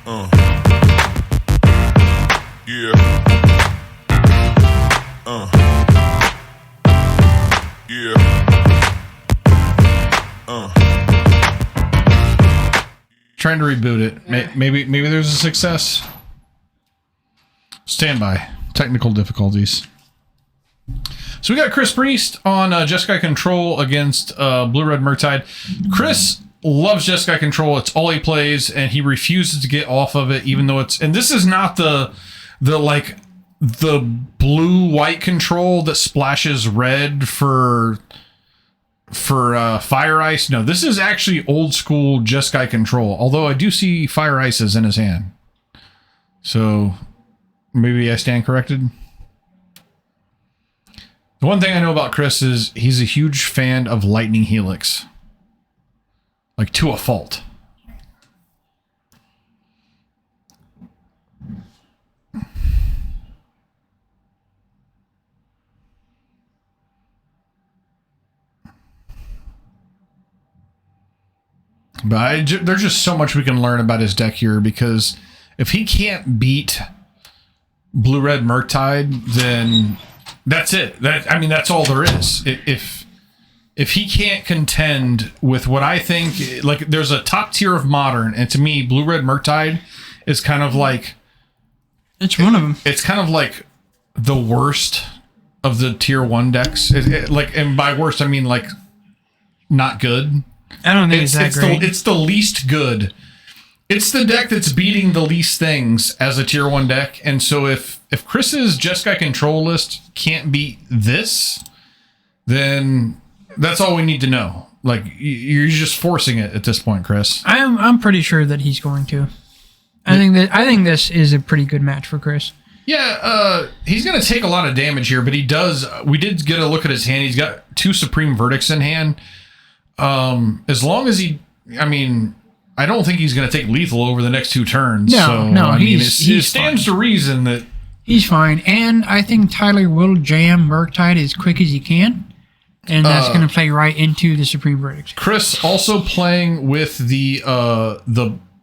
Yeah. Yeah. Trying to reboot it. Maybe there's a success. Stand by. Technical difficulties. So we got Chris Priest on Jeskai Control against Blue Red Murktide. Chris loves Jeskai Control. It's all he plays, and he refuses to get off of it, even though it's... And this is not the blue-white control that splashes red for Fire Ice. No, this is actually old-school Jeskai Control, although I do see Fire Ices in his hand. So maybe I stand corrected. The one thing I know about Chris is he's a huge fan of Lightning Helix. Like, to a fault. But there's just so much we can learn about his deck here, because if he can't beat Blue Red Murktide, then that's it. That's all there is. If he can't contend with what I think, like, there's a top tier of Modern, and to me, Blue Red Murktide is kind of like... It's one of them. It's kind of like the worst of the tier 1 decks. And by worst, I mean, like, not good. I don't think it's that great. It's the least good. It's the deck that's beating the least things as a tier 1 deck. And so if Chris's Jeskai Control list can't beat this, then that's all we need to know. Like, you're just forcing it at this point, Chris. I'm pretty sure that he's going to. I think this is a pretty good match for Chris. Yeah, he's going to take a lot of damage here, but he does... We did get a look at his hand. He's got 2 Supreme Verdicts in hand. As long as he... I mean, I don't think he's going to take lethal over the next 2 turns. It stands to reason that... He's fine. And I think Tyler will jam Murktide as quick as he can. And that's going to play right into the Supreme Verdicts. Chris also playing with the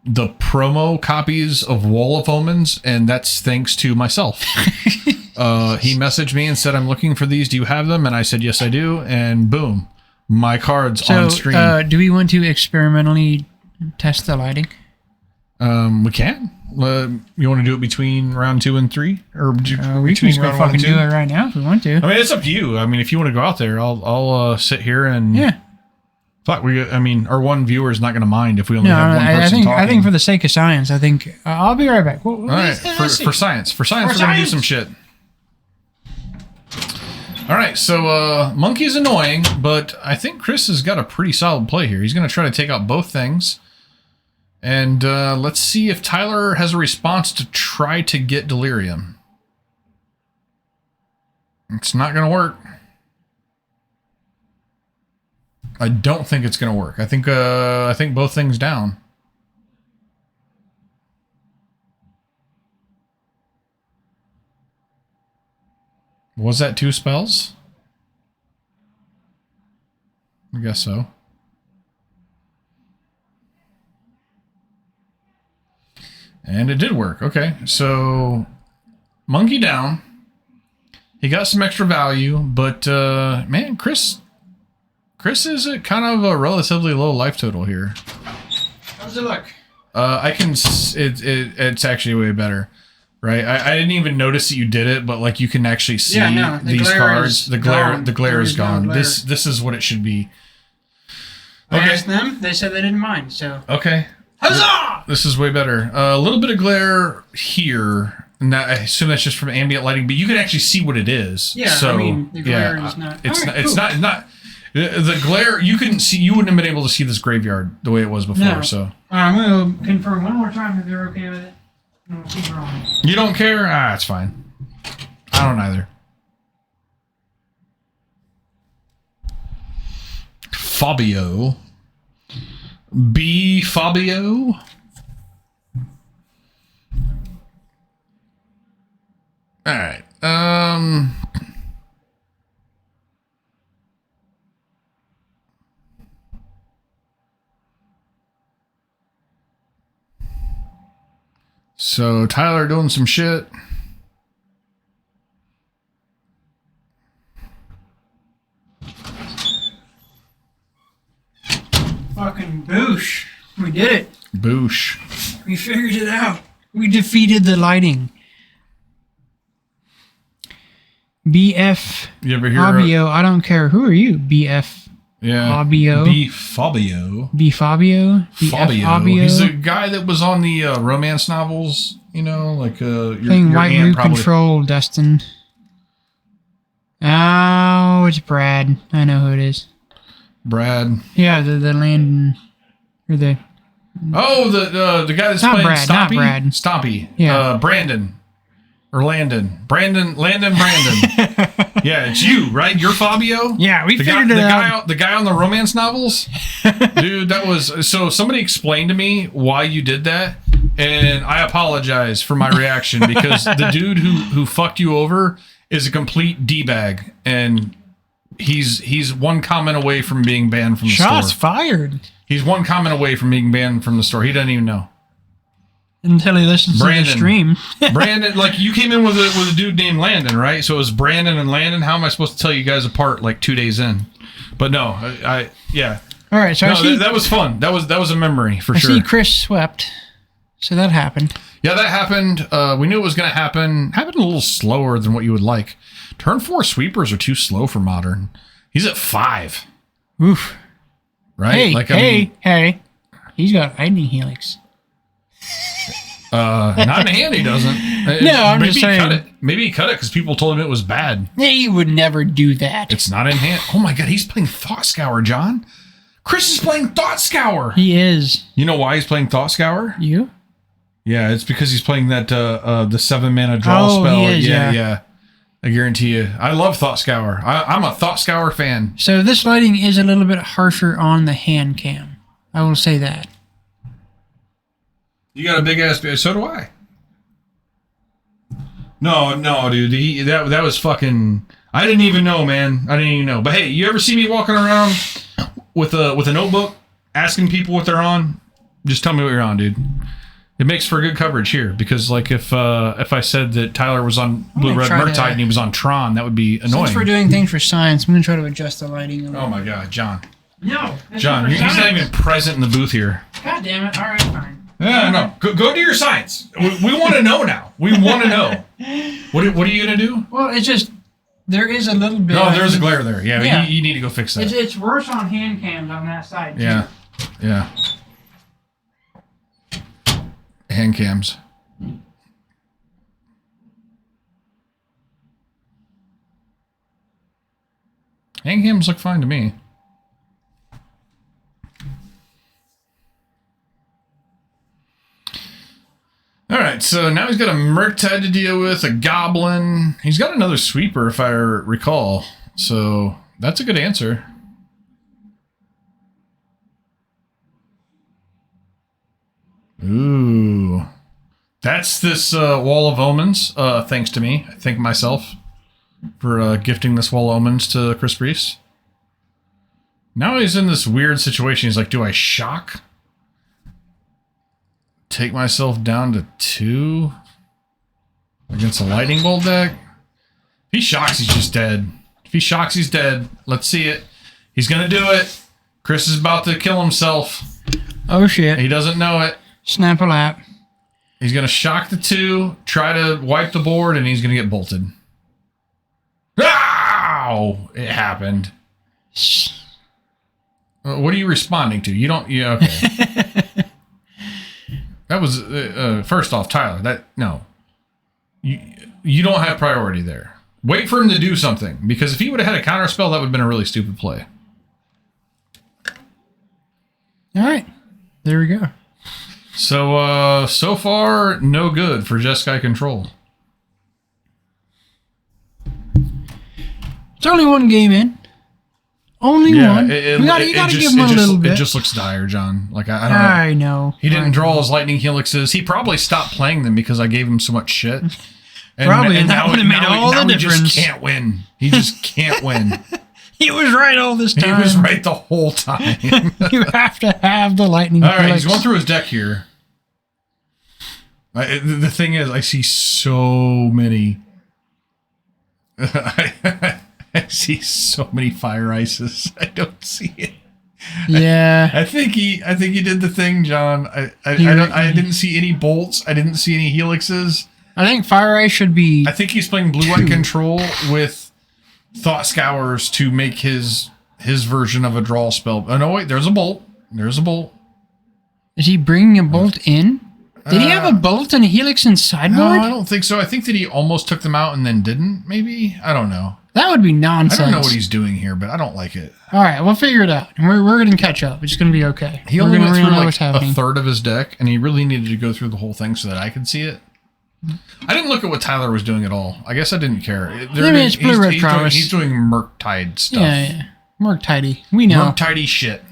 promo copies of Wall of Omens, and that's thanks to myself. He messaged me and said, "I'm looking for these. Do you have them?" And I said, "Yes, I do." And boom, my card's on stream. Do we want to experimentally test the lighting? We can. You want to do it between round 2 and 3, or we can just go fucking do it right now if we want to. I mean, it's up to you. I mean, if you want to go out there, I'll sit here and Fuck, our one viewer is not going to mind if we only have one person talking. I think for the sake of science, I'll be right back. All right, for science, we're going to do some shit. All right, so Monkey's annoying, but I think Chris has got a pretty solid play here. He's going to try to take out both things. And let's see if Tyler has a response to try to get Delirium. It's not going to work. I don't think it's going to work. I think both things down. Was that 2 spells? I guess so. And it did work. Okay, so Monkey down. He got some extra value, but man, Chris is at kind of a relatively low life total here. How's it look? It's actually way better, right? I didn't even notice that you did it, but like you can actually see these cards. The glare is gone. This is what it should be. Okay. I asked them. They said they didn't mind. So okay. Huzzah! This is way better. A little bit of glare here. And I assume that's just from ambient lighting, but you can actually see what it is. Yeah, so, the glare is not... It's not... The glare, you couldn't see... You wouldn't have been able to see this graveyard the way it was before, no. So... I'm going to confirm one more time if they're okay with it. No, keep rolling. You don't care? It's fine. I don't either. Fabio... Fabio. All right. So Tyler doing some shit. Fucking boosh. We did it. Boosh. We figured it out. We defeated the lighting. BF You ever hear Fabio, I don't care. Who are you? BF Fabio. B. Fabio. B Fabio? BF Fabio. He's the guy that was on the romance novels, you know, like playing your White aunt Root probably. Control, Dustin. Oh, it's Brad. I know who it is. Brad. Yeah, the Landon or the the guy that's Not playing Brad, Stompy. not Brad. Stompy. Yeah. Brandon. Or Landon. Landon Brandon. Yeah, it's you, right? You're Fabio? Yeah, we figured it out. The guy on the romance novels? Dude, that was... So somebody explained to me why you did that, and I apologize for my reaction, because the dude who fucked you over is a complete D-bag, and he's one comment away from being banned from the store. Shots fired. He's one comment away from being banned from the store. He doesn't even know. Until he listens to the stream. Brandon, like, you came in with a dude named Landon, right? So it was Brandon and Landon. How am I supposed to tell you guys apart like 2 days in? But no, yeah. All right, so No, that was fun. That was a memory for sure. I see Chris swept, so that happened. Yeah, that happened. We knew it was going to happen. Happened a little slower than what you would like. Turn 4 sweepers are too slow for Modern. He's at 5. Oof. Right? Hey. He's got lightning helix. Not in hand, he doesn't. I'm just saying. Maybe he cut it because people told him it was bad. He would never do that. It's not in hand. Oh my God, he's playing Thought Scour, John. Chris is playing Thought Scour. He is. You know why he's playing Thought Scour? You? Yeah, it's because he's playing that the 7-mana draw spell. He is, yeah. I guarantee you. I love Thought Scour. I'm a Thought Scour fan. So this lighting is a little bit harsher on the hand cam. I will say that. You got a big ass. So do I. No, dude. That was fucking. I didn't even know, man. I didn't even know. But hey, you ever see me walking around with a notebook, asking people what they're on? Just tell me what you're on, dude. It makes for good coverage here, because like if I said that Tyler was on Blue Red Murktide and he was on Tron, that would be annoying. Since we're doing things for science, I'm gonna try to adjust the lighting a little. Oh my God, John. No, John, he's not even present in the booth here. God damn it! All right, fine. Yeah, no. Go do your science. We want to know now. We want to know. What are you gonna do? Well, it's just there is a little bit. No, there's a glare there. Yeah, Yeah. You need to go fix that. It's worse on hand cams on that side. Too. Yeah. Hand cams. Hand cams look fine to me. All right, so now he's got a Murktide to deal with, a Goblin. He's got another Sweeper, if I recall. So that's a good answer. Ooh. That's this Wall of Omens, thanks to me. I thank myself for gifting this Wall of Omens to Chris Priest. Now he's in this weird situation. He's like, do I shock? Take myself down to 2 against a Lightning Bolt deck? If he shocks, he's just dead. If he shocks, he's dead. Let's see it. He's going to do it. Chris is about to kill himself. Oh, shit. He doesn't know it. Snap a lap. He's going to shock the 2, try to wipe the board, and he's going to get bolted. Ow! It happened. What are you responding to? You don't... Yeah, okay. That was... first off, Tyler, no. You don't have priority there. Wait for him to do something, because if he would have had a counter spell, that would have been a really stupid play. All right. There we go. So far, no good for Jeskai Control. It's only one game in. Only one. You gotta give him a little bit. It just looks dire, John. Like, I don't know. I know. He didn't draw his Lightning Helixes. He probably stopped playing them because I gave him so much shit. And, Probably, and that would have made all the difference. He just can't win. He just can't win. He was right all this time. He was right the whole time. You have to have the Lightning All right, Helix. he's going through his deck here. The thing is, I see so many. I see so many fire ices. I don't see it. Yeah. I think he did the thing, John. I didn't see any bolts. I didn't see any helixes. I think Fire Ice should be. I think he's playing blue-white control with Thought Scours to make his version of a draw spell. Oh no, wait, there's a bolt. There's a bolt. Is he bringing a bolt in? Did he have a bolt and a helix in Sideboard? No, I don't think so. I think that he almost took them out and then didn't, maybe? I don't know. That would be nonsense. I don't know what he's doing here, but I don't like it. All right, we'll figure it out. We're going to catch up. It's going to be okay. He only went through like a third of his deck, and he really needed to go through the whole thing so that I could see it. I didn't look at what Tyler was doing at all. I guess I didn't care. It's blue-red prowess. He's doing Murktide stuff. Yeah. Murktide. We know. Murktide shit.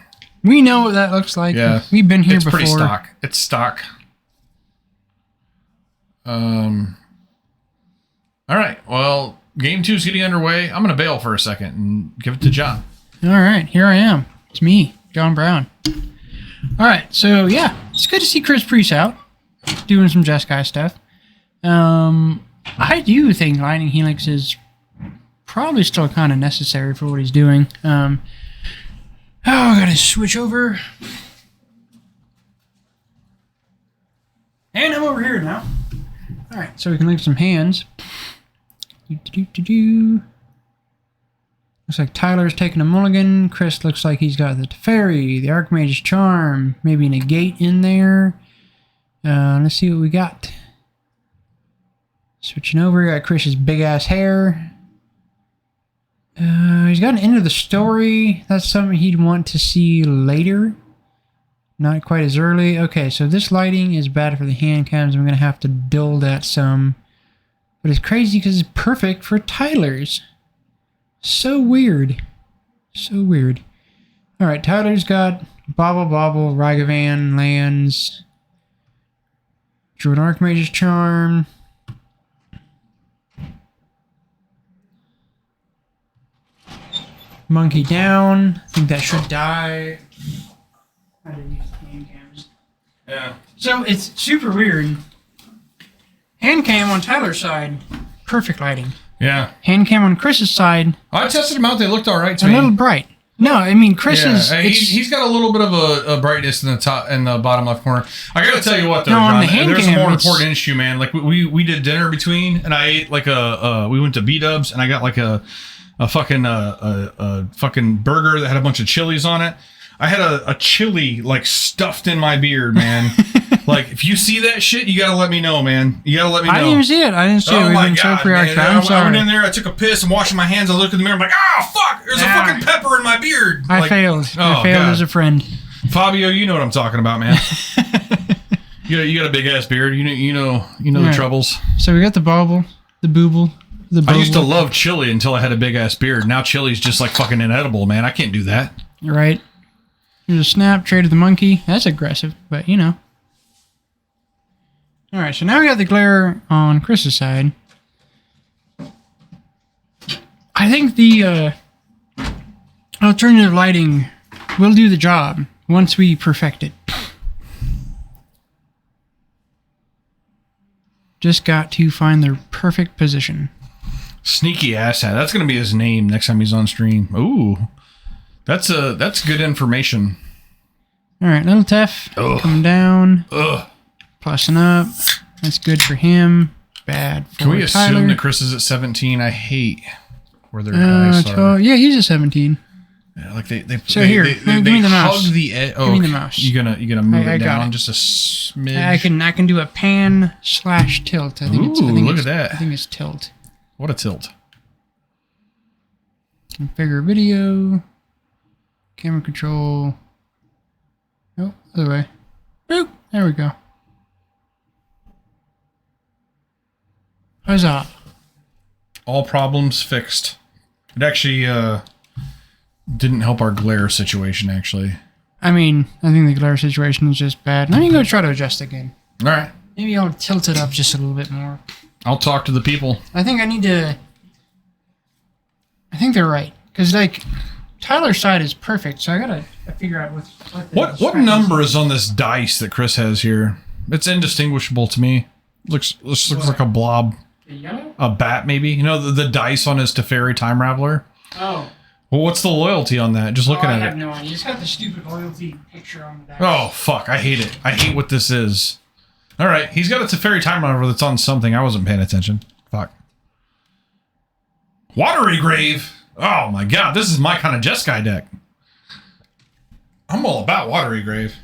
We know what that looks like. Yeah. We've been here before. It's pretty stock. It's stock. All right. Well, game 2 is getting underway. I'm going to bail for a second and give it to John. All right. Here I am. It's me, John Brown. All right. So, yeah. It's good to see Chris Priest out doing some Jeskai stuff. I do think Lightning Helix is probably still kind of necessary for what he's doing. I got to switch over. And I'm over here now. All right, so we can leave some hands. Looks like Tyler's taking a mulligan. Chris looks like he's got the Teferi, the Archmage's Charm, maybe a Negate in there. Let's see what we got. Switching over, got Chris's big-ass hair. He's got an end of the story. That's something he'd want to see later. Not quite as early. Okay, so this lighting is bad for the hand cams. I'm going to have to dull that some. But it's crazy because it's perfect for Tyler's. So weird. So weird. Alright, Tyler's got Bobble Bobble, Ragavan, lands. Drew an Archmage's Charm. Monkey down. I think that should die. I didn't use the hand cams. Yeah. So it's super weird. Hand cam on Tyler's side, perfect lighting. Yeah. Hand cam on Chris's side. I tested them out. They looked all right to a me. Little bright. No, I mean Chris's. Yeah. He's got a little bit of a brightness in the top and the bottom left corner. I got to tell you what though, on John, the hand there's cam, a more important issue, man. Like we did dinner between, and I ate like we went to B-Dubs, and I got like a fucking burger that had a bunch of chilies on it. I had a chili like stuffed in my beard, man. Like if you see that shit, you gotta let me know, man. You gotta let me know. I didn't even see it. I didn't see it. Oh my god, man. I'm sorry. I went in there, I took a piss, I'm washing my hands, I look in the mirror, I'm like, oh fuck, there's a fucking pepper in my beard. I failed. I failed as a friend. Fabio, you know what I'm talking about, man. you got a big ass beard. You know the troubles. So we got the bobble, the booble. I used to love chili until I had a big ass beard. Now chili's just like fucking inedible, man. I can't do that. You're right. There's a snap, traded the monkey. That's aggressive, but you know. Alright, so now we got the glare on Chris's side. I think the alternative lighting will do the job once we perfect it. Just got to find the perfect position. Sneaky asshat. That's going to be his name next time he's on stream. Ooh. That's good information. All right, little Tef coming down. Plussing up. That's good for him. Bad for Can we Tyler. assume that Chris is at 17? I hate where their dice are. Yeah, he's a 17. Yeah, like they so here, give me the mouse. Hug the edge. Give me the mouse. You gonna move it down just a smidge? I can do a pan/tilt. I think look at that. I think it's tilt. What a tilt. Configure video. Camera control. Oh, other way. Boop. There we go. Huzzah. All problems fixed. It actually didn't help our glare situation, actually. I mean, I think the glare situation is just bad. Let me go try to adjust again. All right. Maybe I'll tilt it up just a little bit more. I'll talk to the people. I think I need to... I think they're right. Because, like, Tyler's side is perfect, so I gotta figure out what number is on this dice that Chris has here? It's indistinguishable to me. Looks like a blob. The yellow? A bat, maybe. You know, the dice on his Teferi Time Raveler? Oh. Well, what's the loyalty on that? Just looking at it. I have no idea. It's got the stupid loyalty picture on the back. Oh, fuck. I hate it. I hate what this is. All right. He's got a Teferi Time Raveler that's on something. I wasn't paying attention. Fuck. Watery Grave. Oh, my God. This is my kind of Jeskai deck. I'm all about Watery Grave.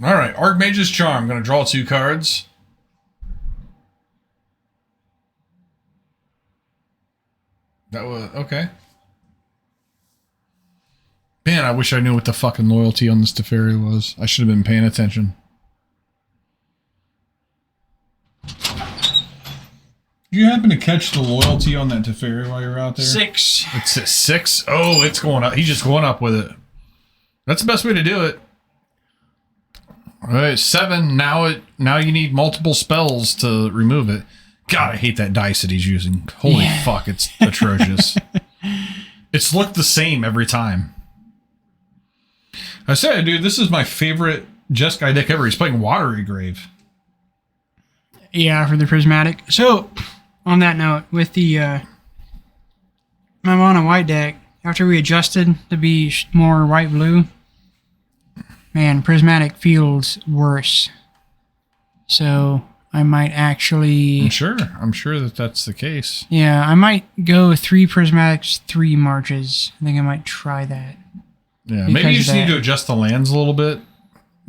All right, Archmage's Charm. I'm going to draw 2 cards. That was okay. Man, I wish I knew what the fucking loyalty on this Teferi was. I should have been paying attention. Do you happen to catch the loyalty on that Teferi while you're out there? 6. It's a 6? Oh, it's going up. He's just going up with it. That's the best way to do it. All right, 7. Now you need multiple spells to remove it. God, I hate that dice that he's using. Holy fuck, it's atrocious. It's looked the same every time. I said, dude, this is my favorite Jeskai deck ever. He's playing Watery Grave. Yeah, for the prismatic. So, on that note, with the my mono white deck, after we adjusted to be more white blue, man, prismatic feels worse. So I might actually. I'm sure that that's the case. Yeah, I might go 3 prismatics, 3 marches. I think I might try that. Yeah, maybe you just need to adjust the lands a little bit.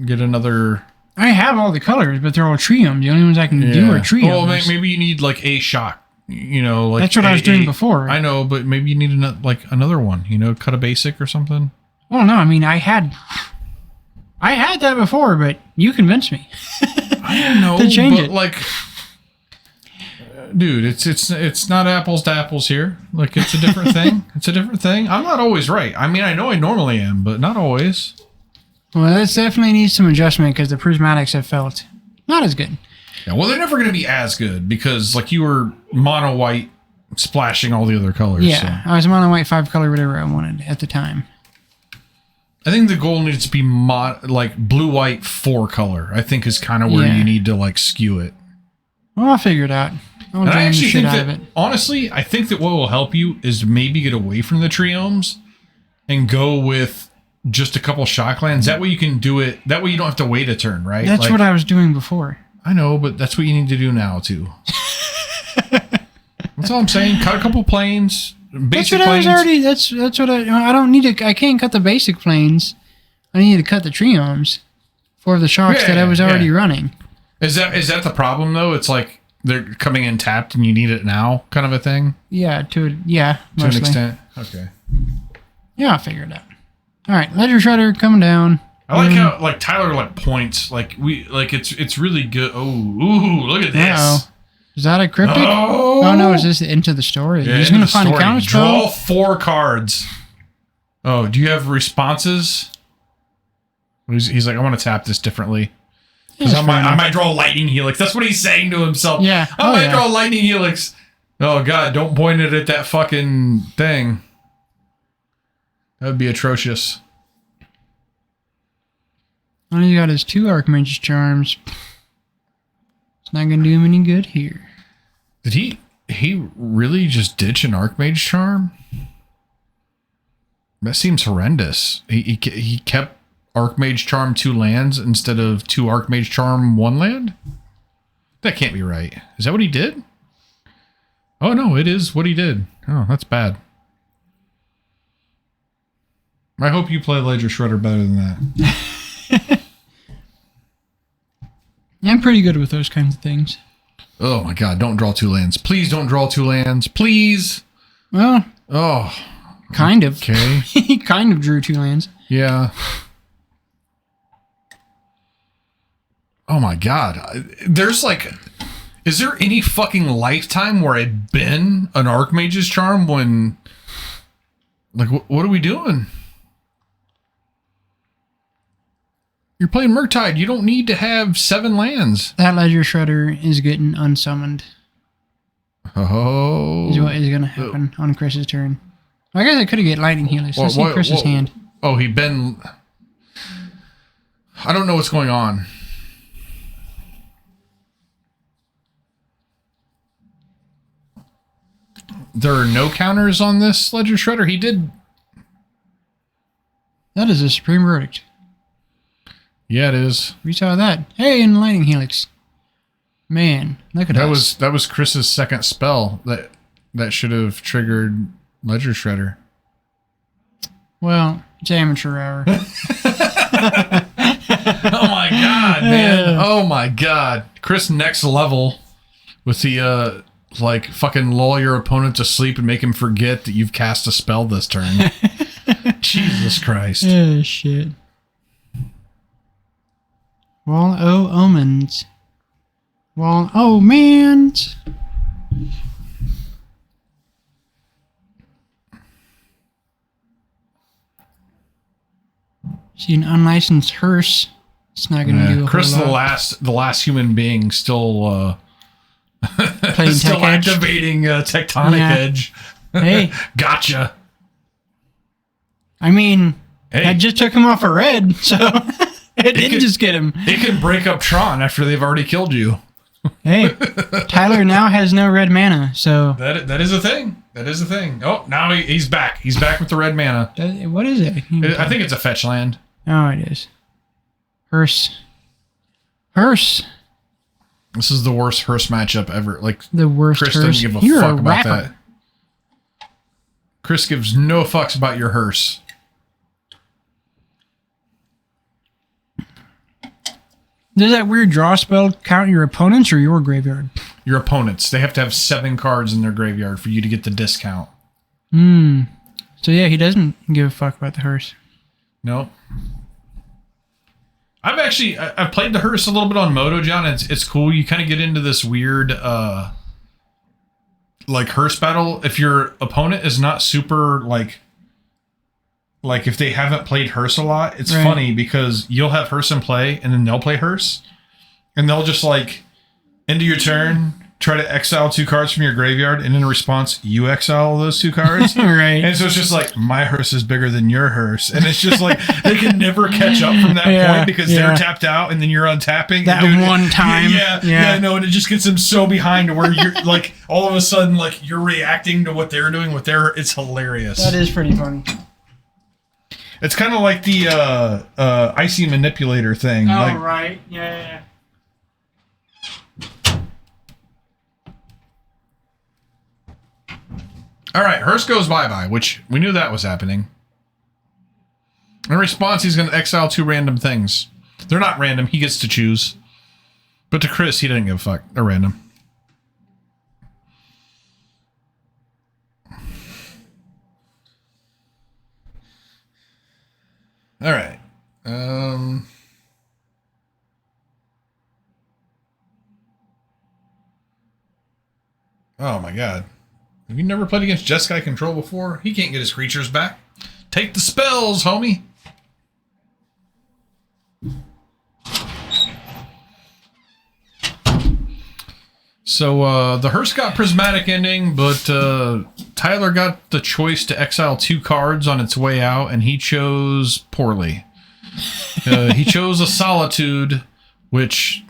Get another. I have all the colors, but they're all triomes. The only ones I can do are triomes. Well, maybe you need like a shock. You know, like that's what I was doing before. I know, but maybe you need another one. You know, cut a basic or something. Well, no, I mean I had that before, but you convinced me. I know to change it. Like, dude, it's not apples to apples here. Like, it's a different thing. It's a different thing. I'm not always right. I mean, I know I normally am, but not always. Well, this definitely needs some adjustment because the prismatics have felt not as good. Yeah, well, they're never going to be as good because, like, you were mono white splashing all the other colors. Yeah, so. I was mono white 5 color, whatever I wanted at the time. I think the goal needs to be like blue white 4 color. I think is kind of where you need to like skew it. Well, I'll figure it out. I'll and I actually the shit think out that of it. honestly, I think that what will help you is maybe get away from the triomes and go with just a couple shocklands. That way you can do it. That way you don't have to wait a turn, right? That's like, what I was doing before. I know, but that's what you need to do now too. That's all I'm saying. Cut a couple planes. Basic That's what planes. I was already. That's what I don't need to. I can't cut the basic planes. I need to cut the triomes for the shocks that I was already running. Is that the problem though? It's like they're coming in tapped and you need it now, kind of a thing. Yeah, to an extent. Okay. Yeah, I'll figure it out. All right, Ledger Shredder coming down. I like how like Tyler like points like it's really good. Oh, ooh, look at this. Uh-oh. Is that a cryptic? Oh no, is this into the story? Yeah, he's gonna find a counter spell. Draw 4 cards. Oh, do you have responses? He's like, I want to tap this differently. Because I might draw a lightning helix. That's what he's saying to himself. Yeah. I might draw a lightning helix. Oh god, don't point it at that fucking thing. That would be atrocious. All he got is 2 Archmage's Charms. It's not gonna do him any good here. Did he really just ditch an Archmage Charm? That seems horrendous. He kept Archmage Charm 2 lands instead of 2 Archmage Charm 1 land? That can't be right. Is that what he did? Oh no, it is what he did. Oh, that's bad. I hope you play Ledger Shredder better than that. I'm pretty good with those kinds of things. Oh my god, don't draw 2 lands. Please don't draw 2 lands. Please. Well, Oh. kind of. Okay. He kind of drew 2 lands. Yeah. Oh my god. There's like... Is there any fucking lifetime where I'd been an Archmage's Charm when... Like, what are we doing? You're playing Murktide. You don't need to have 7 lands. That Ledger Shredder is getting unsummoned. Oh. Is what is going to happen on Chris's turn. I guess I could have get Lightning Helix. Let's see Chris's hand. Oh, he been... I don't know what's going on. There are no counters on this Ledger Shredder. He did... That is a supreme verdict. Yeah, it is. We saw that. Hey, in Lightning Helix. Man, look at us. That was Chris's second spell that should have triggered Ledger Shredder. Well, it's amateur hour. Oh my god, man. Oh my god. Chris next level with the like fucking lull your opponent to sleep and make him forget that you've cast a spell this turn. Jesus Christ. Oh shit. Wall o omens. Wall o mans. See an unlicensed hearse. It's not gonna do a Chris, whole lot. the last human being still Playing still Tech Edge. activating Tectonic Edge. Hey. Gotcha. I mean, Hey. I just took him off a red, so it didn't just get him. It can break up Tron after they've already killed you. Hey, Tyler now has no red mana, so... That is a thing. That is a thing. Oh, now he's back. He's back with the red mana. What is it? I think it's a fetch land. Oh, it is. Hearse. Hearse. This is the worst Hearse matchup ever. Like, The worst Chris Hearse. doesn't give a You're fuck a about rapper. that. Chris gives no fucks about your Hearse. Does that weird draw spell count your opponents or your graveyard? Your opponents. They have to have 7 cards in their graveyard for you to get the discount. So yeah, he doesn't give a fuck about the hearse. Nope. I've played the Hearse a little bit on Moto, John. It's cool. You kind of get into this weird like Hearse battle. If your opponent is not super like if they haven't played Hearse a lot, it's Right. funny because you'll have Hearse in play and then they'll play Hearse and they'll just like into your turn try to exile 2 cards from your graveyard, and in response you exile those 2 cards. Right. And so it's just like, my Hearse is bigger than your Hearse, and it's just like they can never catch up from that point because they're tapped out and then you're untapping That and one time. yeah, no, and it just gets them so behind to where you're like all of a sudden like you're reacting to what they're doing with their... It's hilarious. That is pretty funny. It's kind of like the icy manipulator thing. Oh, like, right. Yeah. all right, Hearse goes bye-bye, which we knew that was happening. In response, he's going to exile 2 random things. They're not random. He gets to choose. But to Chris, he didn't give a fuck. They're random. All right. Oh, my God. Have you never played against Jeskai Control before? He can't get his creatures back. Take the spells, homie. So the Hearse got Prismatic Ending, but Tyler got the choice to exile 2 cards on its way out, and he chose poorly. He chose a Solitude, which...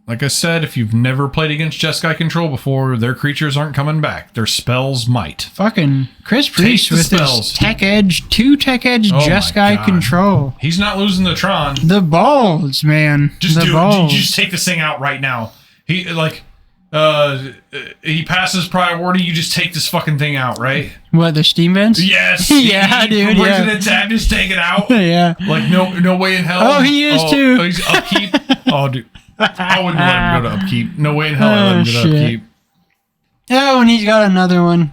Like I said, if you've never played against Jeskai Control before, their creatures aren't coming back. Their spells might. Fucking Chris Priest the with spells. his Tech Edge, 2 Tech Edge Oh my Jeskai God. Control. He's not losing the Tron. The balls, man. Just the do balls. it. You just take this thing out right now. He passes priority. You just take this fucking thing out, right? What, the steam vents? Yes. Yeah, he dude, brings yeah. it in tab. Just take it out. Yeah. Like no way in hell. Oh, he is too. Oh, he's upkeep. Oh, dude. I wouldn't let him go to upkeep. No way in hell I let him go to upkeep. Oh, and he's got another one.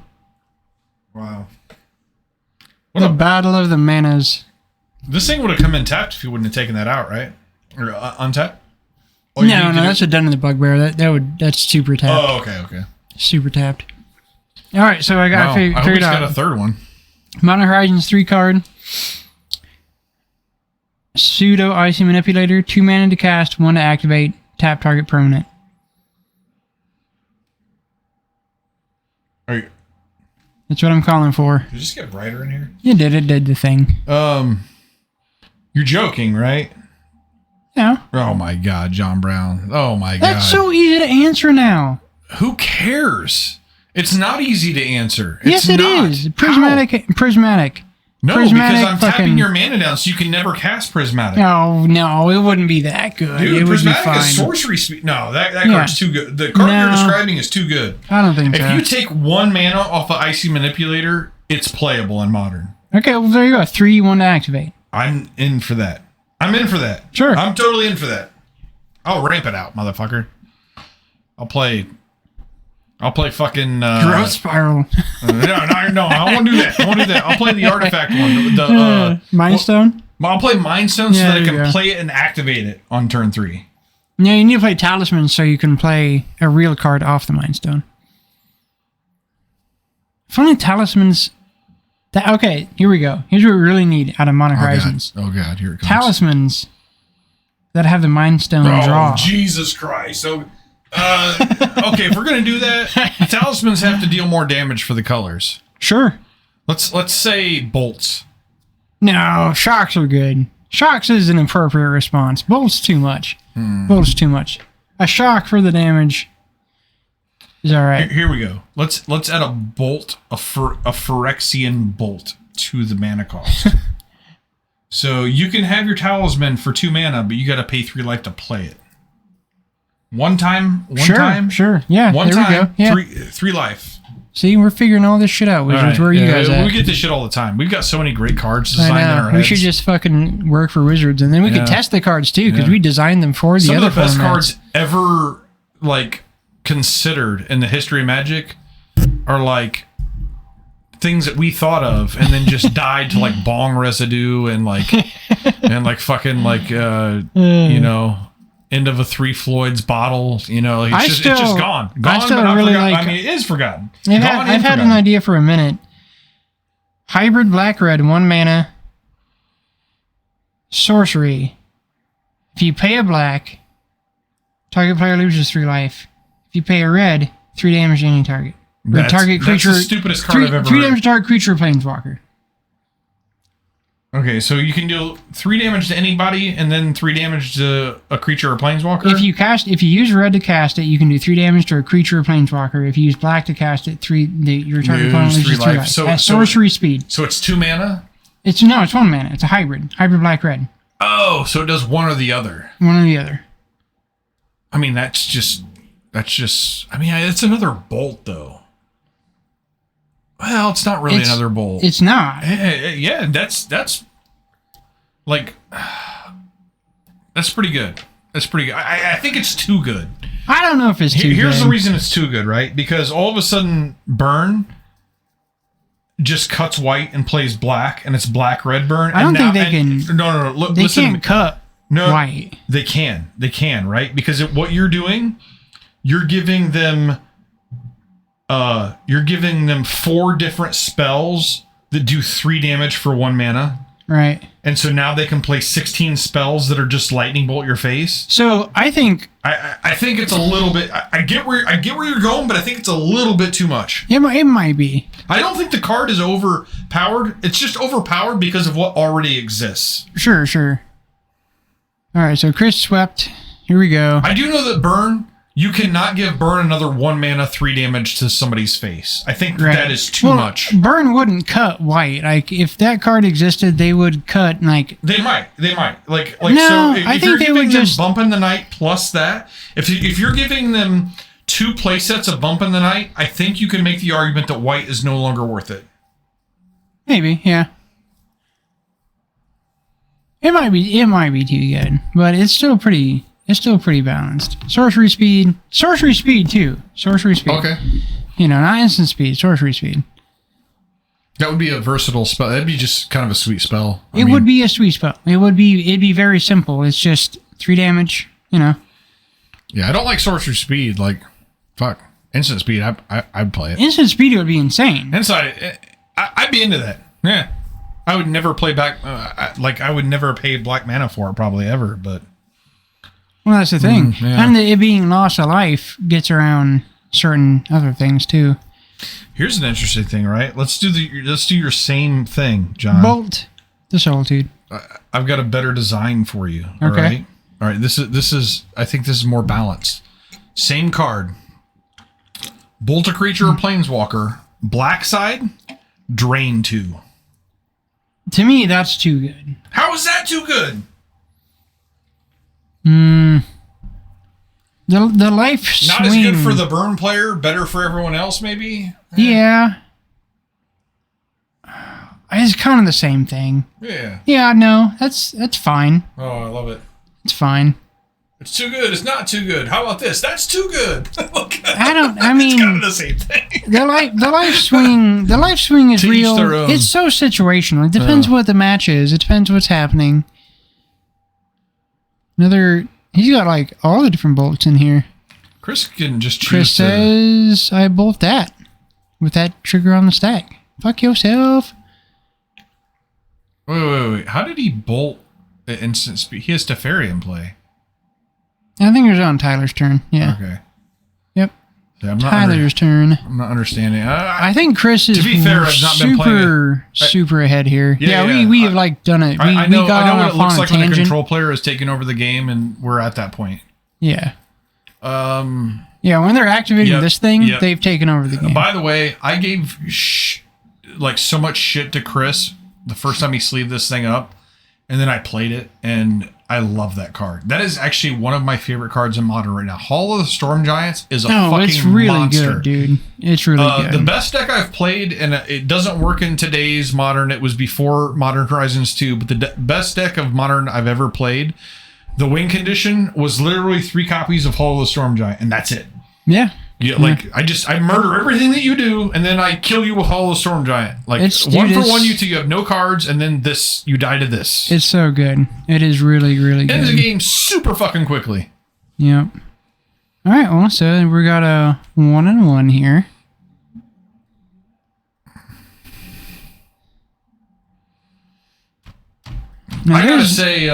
Wow. The Battle of the Manas. This thing would have come in tapped if you wouldn't have taken that out, right? Or untapped? No, that's a done in the Bugbear. That's super tapped. Oh, okay. Super tapped. All right, so I got I hope figured he's out. got a third one. Mono Horizons 3 card. Pseudo Icy Manipulator. 2 mana to cast, 1 to activate. Tap target permanent. Are you? That's what I'm calling for. Did you just get brighter in here? It did the thing. You're joking, right? Yeah. Oh my God, John Brown. Oh my God. That's so easy to answer now. Who cares? It's not easy to answer. Yes, it is. Prismatic. No, Prismatic because I'm tapping your mana down, so you can never cast Prismatic. No, it wouldn't be that good. Dude, it would be Prismatic fine. is sorcery speed. No, that card's too good. The card you're describing is too good. I don't think so. If you take 1 mana off of Icy Manipulator, it's playable in Modern. Okay, well, there you go. 3, 1 to activate. I'm in for that. Sure. I'm totally in for that. I'll ramp it out, motherfucker. I'll play fucking Growth Spiral. no, I won't do that. I'll play the artifact one. The Mind Stone? I'll play Mind Stone so Yeah, that I there you can go. play it and activate it on turn 3. Yeah, you need to play Talisman so you can play a real card off the Mind Stone. Funny Talismans. Okay, here we go. Here's what we really need out of Mono Horizons. Oh God, here it comes. Talismans that have the Mind Stone draw. Jesus Christ. So, okay, if we're going to do that, Talismans have to deal more damage for the colors. Sure. Let's say bolts. No, shocks are good. Shocks is an appropriate response. Bolts too much. Bolts too much. A shock for the damage is all right. Here we go. Let's add a bolt, a Phyrexian bolt to the mana cost. So you can have your Talisman for 2 mana, but you got to pay 3 life to play it. One time. Sure. Yeah. One there time. We go. Yeah. 3 life. See, we're figuring all this shit out, Wizards. Right. Where are you guys at? We get this shit all the time. We've got so many great cards I designed in know. our heads. We should just fucking work for Wizards, and then we could test the cards too, because we designed them for the Some other of the best formats. cards ever considered in the history of Magic are things that we thought of and then just died to bong residue and fucking end of a 3 Floyd's bottle, it's just gone. Gone, still but not really forgotten. It is forgotten. I've had an idea for a minute. Hybrid black-red, 1 mana. Sorcery. If you pay a black, target player loses 3 life. If you pay a red, 3 damage to any target. That's the stupidest card I've ever 3 heard. damage to target creature or planeswalker. Okay, so you can do 3 damage to anybody and then 3 damage to a creature or planeswalker? If you use red to cast it, you can do 3 damage to a creature or planeswalker. If you use black to cast it, your target opponent loses 3 life. At sorcery speed. So it's 2 mana? It's 1 mana. It's a hybrid. Hybrid black-red. Oh, so it does one or the other. One or the other. I mean, it's another bolt, though. Well, it's not really another bolt. It's not. Yeah, that's pretty good. That's pretty good. I think it's too good. I don't know if it's too good. Here's the reason it's too good, right? Because all of a sudden, burn just cuts white and plays black, and it's black-red burn. I don't think they can. No. Look, they listen can't cut white. They can, right? Because what you're doing, you're giving them 4 different spells that do 3 damage for 1 mana. Right. And so now they can play 16 spells that are just lightning bolt your face. So I think it's a little bit. I get where you're going, but I think it's a little bit too much. it might be. I don't think the card is overpowered. It's just overpowered because of what already exists. Sure. All right. So Chris swept. Here we go. I do know that burn. You cannot give burn another 1 mana 3 damage to somebody's face. I think that is too much. Burn wouldn't cut white. If that card existed, they would cut They might. No, So I think they would just bump in the night plus that. If you're giving them 2 play sets of bump in the night, I think you can make the argument that white is no longer worth it. Maybe, yeah. It might be too good, but it's still pretty It's still pretty balanced. Sorcery speed too. Sorcery speed. Okay. You know, not instant speed, sorcery speed. That would be a versatile spell. That'd be just kind of a sweet spell. It would be a sweet spell. It'd be very simple. It's just 3 damage, you know. Yeah, I don't like sorcery speed. Like, fuck. Instant speed, I'd play it. Instant speed would be insane. Inside, I'd be into that. Yeah. I would never play back, I would never pay black mana for it probably ever, but. Well, that's the thing. Yeah. And it being loss of life gets around certain other things too. Here's an interesting thing, right? Let's do your same thing, John. Bolt the Solitude. I've got a better design for you. Okay. All right. This is. I think this is more balanced. Same card. Bolt a creature or planeswalker. Black side. Drain 2. To me, that's too good. How is that too good? The life swing. Not as good for the burn player. Better for everyone else, maybe. Yeah. It's kind of the same thing. Yeah. Yeah, no, that's fine. Oh, I love it. It's fine. It's too good. It's not too good. How about this? That's too good. I mean, it's kind of the same thing. the life swing is To each real. their own. It's so situational. It depends what the match is. It depends what's happening. He's got like all the different bolts in here. Chris can just choose Chris says, I bolt that with that trigger on the stack. Fuck yourself. Wait. How did he bolt at instant speed? He has Teferi in play. I think it was on Tyler's turn. Yeah. Okay. Yep. Yeah, I'm not Tyler's turn. I'm not understanding. I think Chris is to be fair, I've not been playing super ahead here. Yeah, we have like done it. I know what it looks like when the tangent. control player is taking over the game, and we're at that point. Yeah. Yeah, when they're activating this thing, they've taken over the game. By the way, I gave so much shit to Chris the first time he sleeved this thing up, and then I played it, and I love that card. That is actually one of my favorite cards in Modern right now. Hall of the Storm Giants is a fucking it's really monster. good, dude. It's really good. The best deck I've played, and it doesn't work in today's Modern. It was before Modern Horizons 2, but the best deck of Modern I've ever played, the win condition was literally 3 copies of Hall of the Storm Giant, and that's it. Yeah. Yeah, like I murder everything that you do, and then I kill you with Hall of the Storm Giant. Like It's- one dude, for it's- one, you have no cards, and then you die to this. It's so good. It is really, really Ends the good. game super fucking quickly. Yep. All right. Well, so we got a 1-1 here. Now, I gotta say,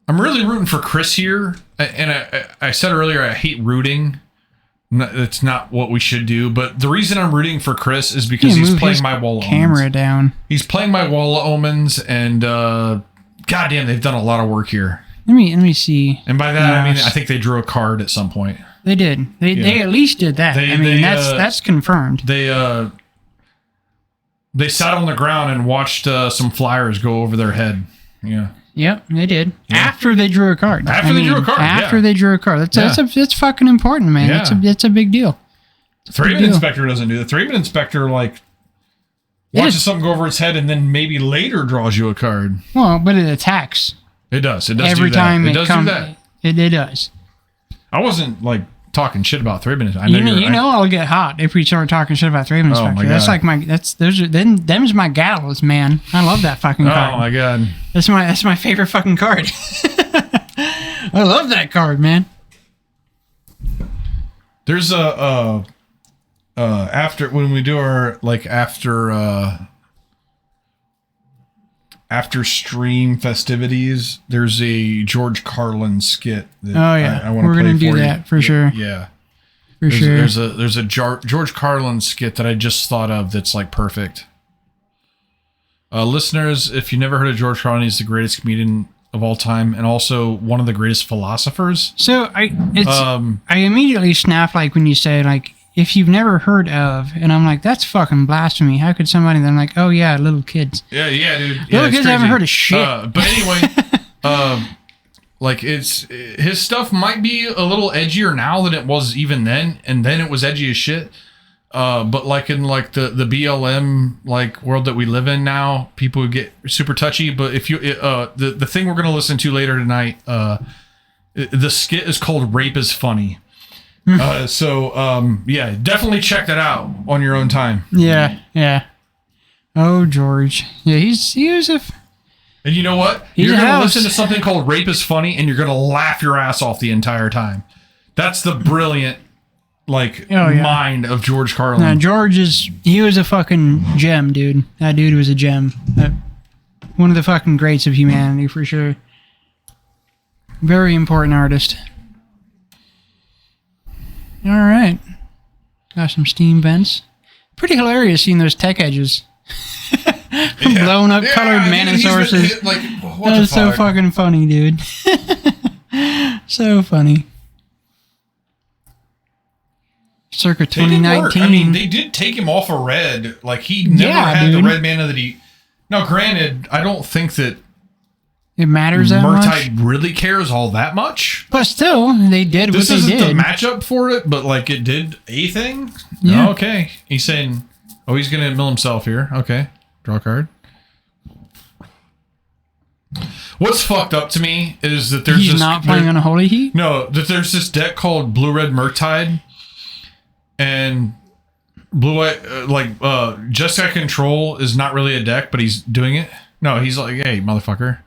I'm really rooting for Chris here, and I said earlier I hate rooting. That's not what we should do, but the reason I'm rooting for Chris is because he's playing my Wall of camera Omens. down. He's playing my Wall of Omens, and goddamn, they've done a lot of work here. Let me see. And by that, I mean I think they drew a card at some point. They did. They at least did that. That's confirmed. They sat on the ground and watched some flyers go over their head. Yeah. Yep, they did. Yeah. After they drew a card. After they drew a card. That's fucking important, man. Yeah. It's a big deal. Thraben Inspector doesn't do that. Thraben Inspector watches something go over its head and then maybe later draws you a card. Well, but it attacks. It does. It does Every do that. time it does comes, do that. It does. I wasn't talking shit about Thraben. You know I'll get hot if we start talking shit about Thraben Inspector. my God. That's like them's my gallows, man. I love that fucking card. Oh my God. That's my favorite fucking card. I love that card, man. There's after when we do our after stream festivities, there's a George Carlin skit that I want to play. We're gonna do for that you. for sure. Yeah. For sure. There's a George Carlin skit that I just thought of that's like perfect. Listeners, if you never heard of George Carlin, he's the greatest comedian of all time and also one of the greatest philosophers. So I immediately snap when you say if you've never heard of, and I'm like, that's fucking blasphemy. How could somebody then oh yeah, little kids. Yeah, dude. Little kids haven't heard of shit. But anyway, his stuff might be a little edgier now than it was even then, and then it was edgy as shit. but like in like the BLM like world that we live in now, people would get super touchy. But if you the thing we're gonna listen to later tonight, the skit is called "Rape is Funny." So yeah, definitely check that out on your own time. Yeah. Oh, George. Yeah, he was a. And you know what? You're gonna listen to something called "Rape is Funny," and you're gonna laugh your ass off the entire time. That's the brilliant. Mind of George Carlin. No, he was a fucking gem, dude. That dude was a gem. One of the fucking greats of humanity, for sure. Very important artist. All right. Got some steam vents. Pretty hilarious seeing those tech edges. Blown up colored Manasauruses. That was so fucking funny, dude. So funny. Circa 2019. I mean, they did take him off of red. Like, he never had the red mana that he... Now, granted, I don't think that it matters that much. Murktide really cares all that much. But still, they did what they did. This isn't the matchup for it, but, like, it did a thing? Yeah. Oh, okay. He's saying... Oh, he's going to mill himself here. Okay. Draw a card. What's fucked up to me is that there's He's not playing on a Holy Heat? No, that there's this deck called Blue-Red Murktide. And blue-white, Jeskai Control is not really a deck, but he's doing it. No, he's like, hey, motherfucker.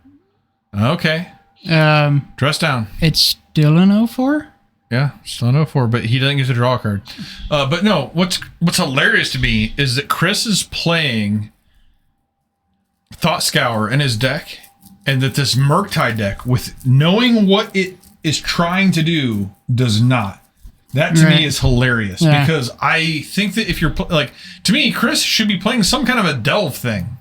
Okay. Dress down. It's still an 04? Yeah, still an 04, but he doesn't get to draw a card. But no, what's hilarious to me is that Chris is playing Thought Scour in his deck, and that this Murktide deck, with knowing what it is trying to do, does not. That to me is hilarious because I think that if you're to me, Chris should be playing some kind of a delve thing.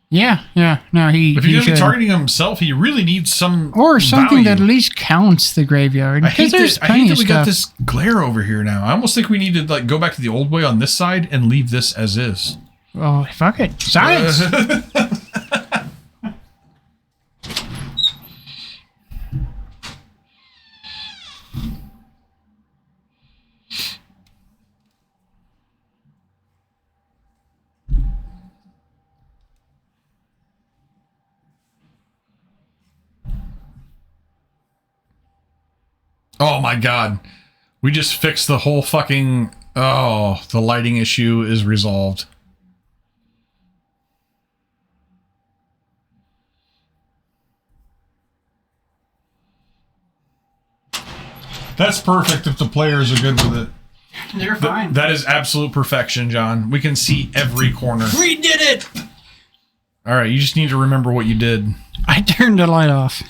Yeah. No, if he's going to be targeting himself, he really needs some or something that at least counts the graveyard. I hate that we got this glare over here now. I almost think we need to go back to the old way on this side and leave this as is. Oh, fuck it, science. Oh my god. We just fixed the whole fucking... Oh, the lighting issue is resolved. That's perfect if the players are good with it. They're fine. That is absolute perfection, John. We can see every corner. We did it! All right, you just need to remember what you did. I turned the light off.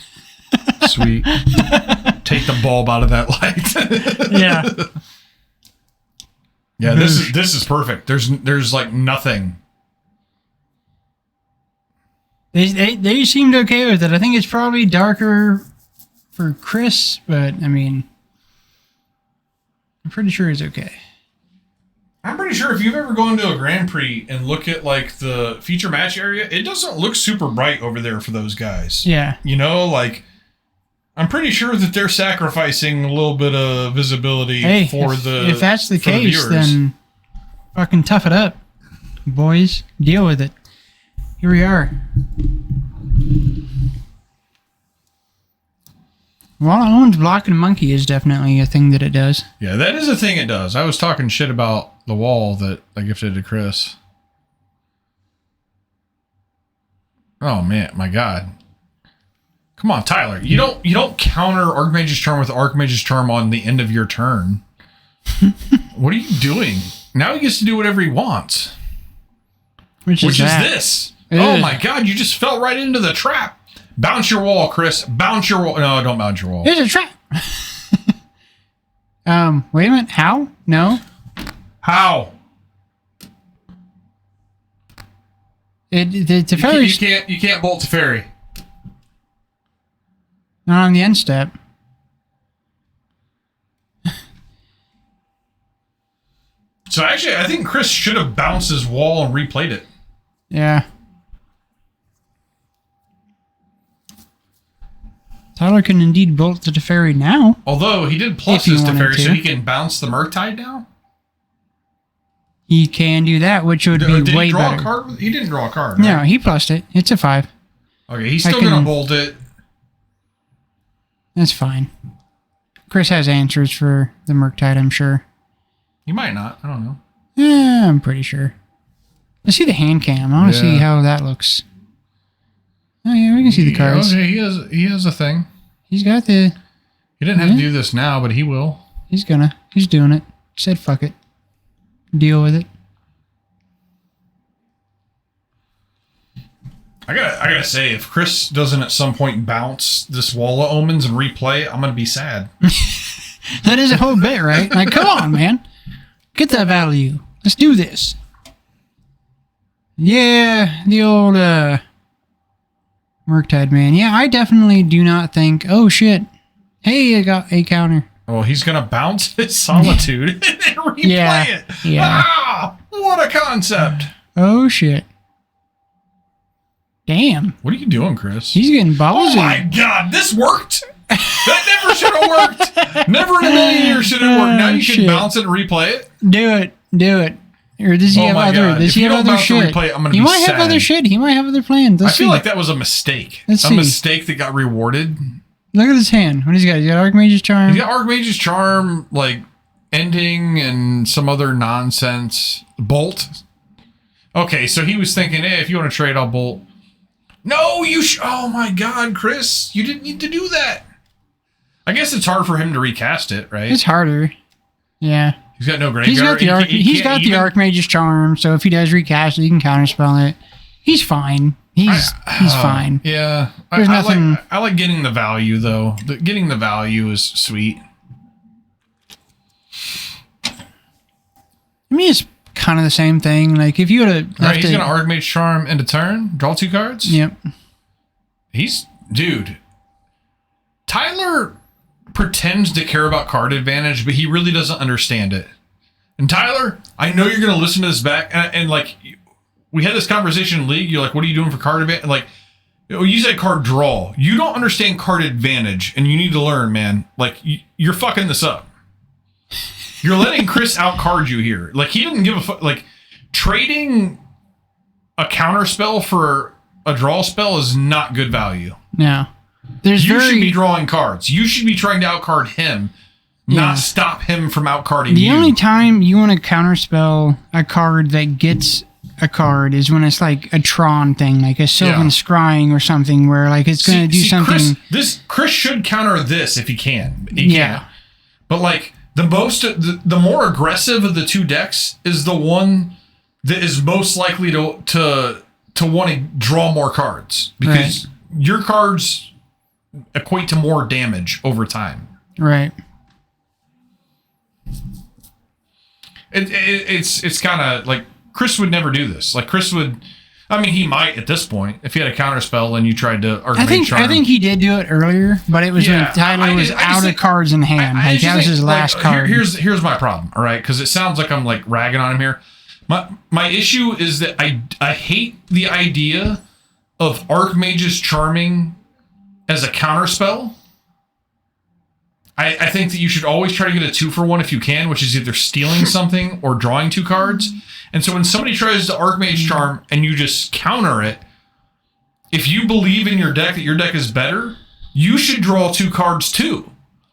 Sweet. Take the bulb out of that light. Yeah. Yeah, this is perfect. There's like nothing. They seemed okay with it. I think it's probably darker for Chris, but I mean, I'm pretty sure it's okay. I'm pretty sure if you've ever gone to a Grand Prix and look at like the feature match area, it doesn't look super bright over there for those guys. Yeah. You know, like I'm pretty sure that they're sacrificing a little bit of visibility if that's the case, then fucking tough it up, boys. Deal with it. Here we are. Well, Owen's blocking monkey is definitely a thing that it does. Yeah, that is a thing it does. I was talking shit about the wall that I gifted to Chris. Oh man, my god. Come on, Tyler. You don't counter Archmage's Charm with Archmage's Charm on the end of your turn. What are you doing? Now he gets to do whatever he wants. Which is this. Oh my god, you just fell right into the trap. Bounce your wall, Chris. Bounce your wall. No, don't bounce your wall. There's a trap. Wait a minute. How? No. How? Teferi. You can't bolt Teferi. Not on the end step. So actually, I think Chris should have bounced his wall and replayed it. Yeah. Tyler can indeed bolt the Teferi now. Although he did plus his Teferi so he can bounce the Murktide now. He can do that, which would Did be he way draw better. a card? He didn't draw a card. No, Right? he plussed it. It's a 5. Okay, he's still gonna bolt it. That's fine. Chris has answers for the Murktide, I'm sure. He might not. I don't know. Yeah, I'm pretty sure. Let's see the hand cam. I want to see how that looks. Oh yeah, we can see the cards. Okay, he has a thing. He's got the. He didn't have to do this now, but he will. He's doing it. Said fuck it. Deal with it. I gotta say, if Chris doesn't at some point bounce this wall of omens and replay it, I'm gonna be sad. That is a whole bit, right? Like, come on, man. Get that value. Let's do this. Yeah, the old Murktide, man. Yeah, I definitely do not think, oh shit. Hey, I got a counter. Well, he's gonna bounce his solitude and then replay it. Yeah. Ah, what a concept. Oh shit. Damn. What are you doing, Chris? He's getting ballsy. Oh my god, this worked! That never should have worked! Never in a million years should have worked. Now you can bounce it and replay it? Do it. Or does he have other? Does he have other shit? Replay it, I'm gonna he be might sad. have other shit. He might have other plans. I feel like that was a mistake. Let's see. Mistake that got rewarded. Look at his hand. What does he got? He's got Archmage's Charm. He's got Archmage's Charm, like ending and some other nonsense. Bolt. Okay, so he was thinking, hey, if you want to trade, I'll bolt. No, oh my god, Chris, you didn't need to do that. I guess it's hard for him to recast it, right? It's harder. Yeah. He's got no graveyard. He's got the Archmage's Charm, so if he does recast it, he can counterspell it. He's fine. He's fine. Yeah. There's nothing. I like getting the value, though. Getting the value is sweet. I mean, it's kind of the same thing. Like, if you had All right, he's going to Archmage Charm end of turn, draw 2 cards. Yep. Dude. Tyler pretends to care about card advantage, but he really doesn't understand it. And Tyler, I know you're going to listen to this back, and like, we had this conversation in League. You're like, what are you doing for card advantage? Like, you said card draw. You don't understand card advantage, and you need to learn, man. Like, you're fucking this up. You're letting Chris outcard you here. Like, he doesn't give a fuck. Like, trading a counter spell for a draw spell is not good value. No. You should be drawing cards. You should be trying to outcard him, not stop him from outcarding you. The only time you want to counterspell a card that gets a card is when it's like a Tron thing, like a Sylvan Scrying or something, where like it's going to do something. Chris should counter this if he can. He can. But like the more aggressive of the 2 decks is the one that is most likely to want to draw more cards, because your cards equate to more damage over time. Right. It's kind of like Chris would never do this. Like Chris would, I mean, he might at this point if he had a counter spell and you tried to. I think he did do it earlier, but it was when Tyler was out of cards in hand. Like that was his last card. Here's my problem. All right, because it sounds like I'm like ragging on him here. My issue is that I hate the idea of Archmage's Charming as a counter spell. I think that you should always try to get a 2-for-1 if you can, which is either stealing something or drawing 2 cards. And so when somebody tries to Archmage Charm and you just counter it, if you believe in your deck that your deck is better, you should draw 2 cards too.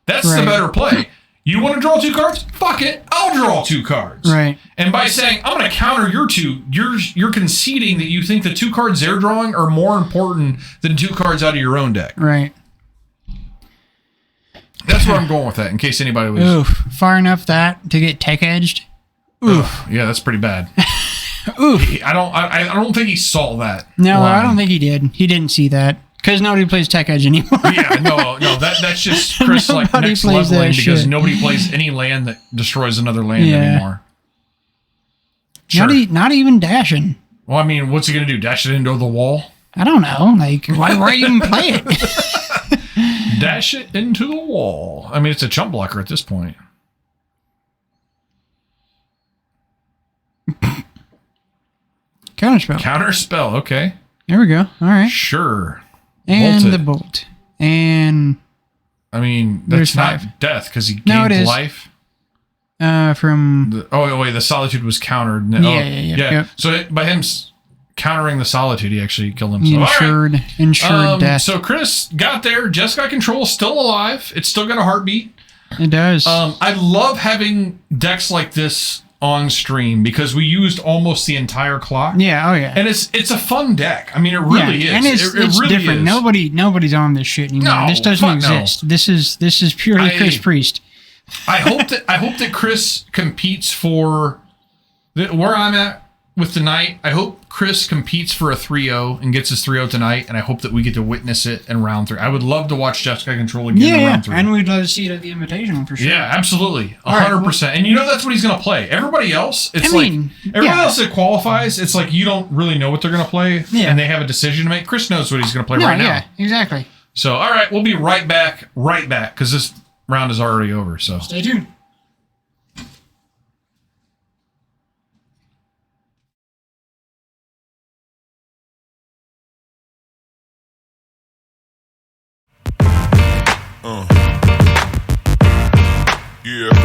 That's the better play. You want to draw 2 cards? Fuck it. I'll draw 2 cards. Right. And by saying, I'm going to counter your 2, you're conceding that you think the 2 cards they're drawing are more important than 2 cards out of your own deck. Right. That's where I'm going with that, in case anybody was... Oof. Far enough that to get tech edged? Oof. Yeah, that's pretty bad. Oof. I don't think he saw that. No, line. I don't think he did. He didn't see that. Because nobody plays Tech Edge anymore. Yeah, no, that's just Chris like next leveling because nobody plays any land that destroys another land anymore. Sure. Not even dashing. Well, I mean, what's he going to do? Dash it into the wall? I don't know. Like, why even play it? Dash it into the wall. I mean, it's a chump blocker at this point. Counterspell. Counterspell, okay. There we go. All right. Sure. And the bolt. And I mean, that's not death because he gains life. From Wait, the Solitude was countered. Yeah. Yep. So by him countering the Solitude, he actually killed himself. Insured death. So Chris got there. Jeskai Control still alive. It's still got a heartbeat. It does. I love having decks like this on stream because we used almost the entire clock. Yeah, oh yeah. And it's a fun deck. I mean, it really is. And it's really different. Is. Nobody's on this shit anymore. No, This doesn't exist. no. This is purely Chris Priest. I hope that Chris competes for where I'm at with tonight. I hope Chris competes for a 3-0 and gets his 3-0 tonight, and I hope that we get to witness it in round 3. I would love to watch Jeskai Control again in round 3. And we'd love to see it at the Invitational for sure. Yeah, absolutely. 100%. Right, and you know that's what he's going to play. Everybody else, everyone else that qualifies, it's like you don't really know what they're going to play, and they have a decision to make. Chris knows what he's going to play right now. Yeah, exactly. So, all right, we'll be right back, because this round is already over. So stay tuned. Yeah.